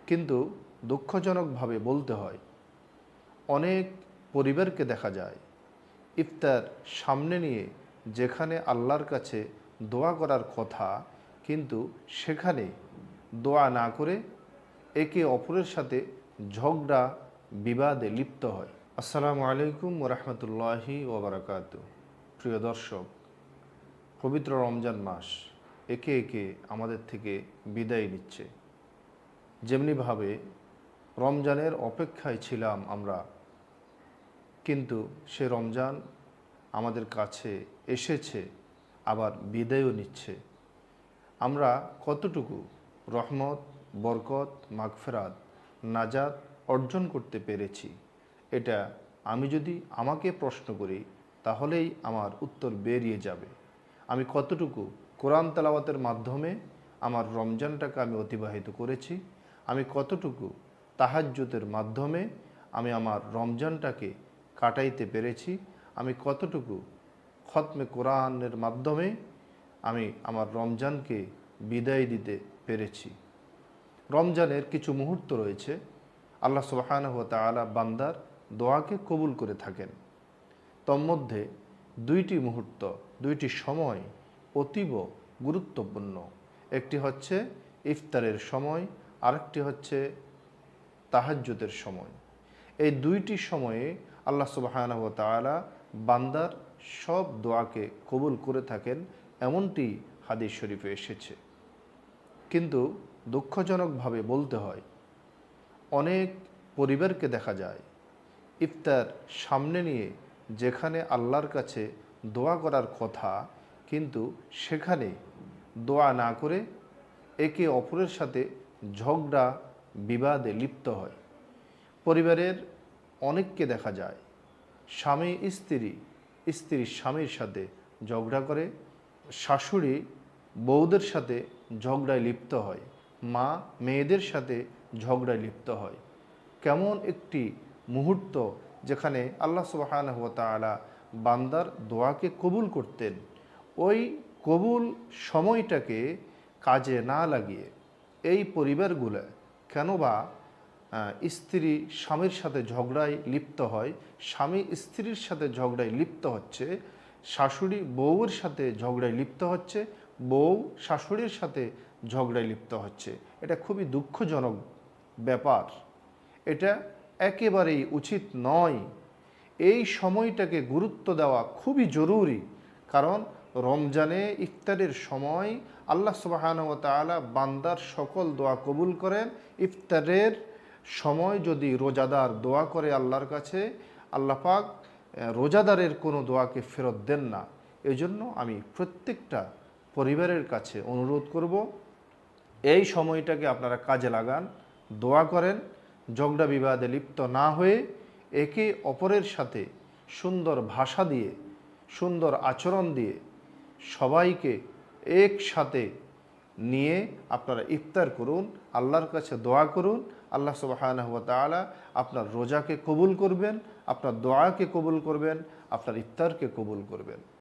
কিন্তু দুঃখজনকভাবে বলতে হয়, অনেক পরিবারকে দেখা যায় ইফতার সামনে নিয়ে যেখানে আল্লাহর কাছে দোয়া করার কথা, কিন্তু সেখানে দোয়া না করে একে অপরের সাথে ঝগড়া বিবাদে লিপ্ত হয়। আসসালামু আলাইকুম ওরহমতুল্লাহি ওবরাকাতু। প্রিয় দর্শক, পবিত্র রমজান মাস একে একে আমাদের থেকে বিদায় নিচ্ছে। যেমনিভাবে রমজানের অপেক্ষায় ছিলাম আমরা, কিন্তু সে রমজান আমাদের কাছে এসেছে, আবার বিদায়ও নিচ্ছে। আমরা কতটুকু রহমত, বরকত, মাগফিরাত, নাজাত অর্জন করতে পেরেছি, এটা আমি যদি আমাকে প্রশ্ন করি তাহলেই আমার উত্তর বেরিয়ে যাবে। আমি কতটুকু কোরআন তেলাওয়াতের মাধ্যমে আমার রমজানটাকে আমি অতিবাহিত করেছি, আমি কতটুকু তাহাজ্জুদের মাধ্যমে আমি আমার রমজানটাকে কাটাইতে পেরেছি, আমি কতটুকু খতমে কোরআনের মাধ্যমে আমি আমার রমজানকে বিদায় দিতে পেরেছি। রমজানের কিছু মুহূর্ত রয়েছে আল্লাহ সুবহানাহু ওয়া তাআলা বান্দার দোয়াকে কবুল করে থাকেন। তন্মধ্যে দুইটি মুহূর্ত, দুইটি সময় অতীব গুরুত্বপূর্ণ। একটি হচ্ছে ইফতারের সময়, আরেকটি হচ্ছে তাহাজ্জুদের সময়। এই দুইটি সময়ে আল্লাহ সুবহানাহু ওয়া তাআলা বান্দার সব দোয়াকে কবুল করে থাকেন, এমনটি হাদিস শরীফে এসেছে। কিন্তু দুঃখজনকভাবে বলতে হয়, অনেক পরিবারকে দেখা যায় ইফতার সামনে নিয়ে যেখানে আল্লাহর কাছে দোয়া করার কথা, কিন্তু সেখানে দোয়া না করে একে অপরের সাথে ঝগড়া বিবাদে লিপ্ত হয়। পরিবারের অনেককে দেখা যায় স্বামী স্ত্রী, স্ত্রী স্বামীর সাথে ঝগড়া করে, শাশুড়ি বউদের সাথে ঝগড়ায় লিপ্ত হয়, মা মেয়েদের সাথে ঝগড়ায় লিপ্ত হয়। কেমন একটি মুহূর্ত যেখানে আল্লাহ সুবহানাহু ওয়া তাআলা বান্দার দোয়াকে কবুল করতেন, ওই কবুল সময়টাকে কাজে না লাগিয়ে এই পরিবারগুলো কেন বা স্ত্রী স্বামীর সাথে ঝগড়ায় লিপ্ত হয়, স্বামী স্ত্রীর সাথে ঝগড়ায় লিপ্ত হচ্ছে, শাশুড়ি বউয়ের সাথে ঝগড়ায় লিপ্ত হচ্ছে, বউ শাশুড়ির সাথে ঝগড়ায় লিপ্ত হচ্ছে। এটা খুবই দুঃখজনক ব্যাপার। এটা একেবারেই উচিত নয়। এই সময়টাকে গুরুত্ব দেওয়া খুবই জরুরি, কারণ রমজানে ইফতারের সময় আল্লাহ সুবহানাহু ওয়া তাআলা বান্দার সকল দোয়া কবুল করেন। ইফতারের সময় যদি রোজাদার দোয়া করে আল্লাহর কাছে, আল্লাহ পাক রোজাদারের কোনো দোয়াকে ফেরত দেন না। এজন্য আমি প্রত্যেকটা পরিবারের কাছে অনুরোধ করব, এই সময়টাকে আপনারা কাজে লাগান, দোয়া করেন, ঝগড়া বিবাদে লিপ্ত না হয়ে একে অপরের সাথে সুন্দর ভাষা দিয়ে, সুন্দর আচরণ দিয়ে সবাইকে একসাথে নিয়ে আপনারা ইফতার করুন, আল্লাহর কাছে দোয়া করুন। আল্লাহ সুবহানাহু ওয়া তাআলা আপনার রোজাকে কবুল করবেন, আপনার দোয়াকে কবুল করবেন, আপনার ইফতারকে কবুল করবেন।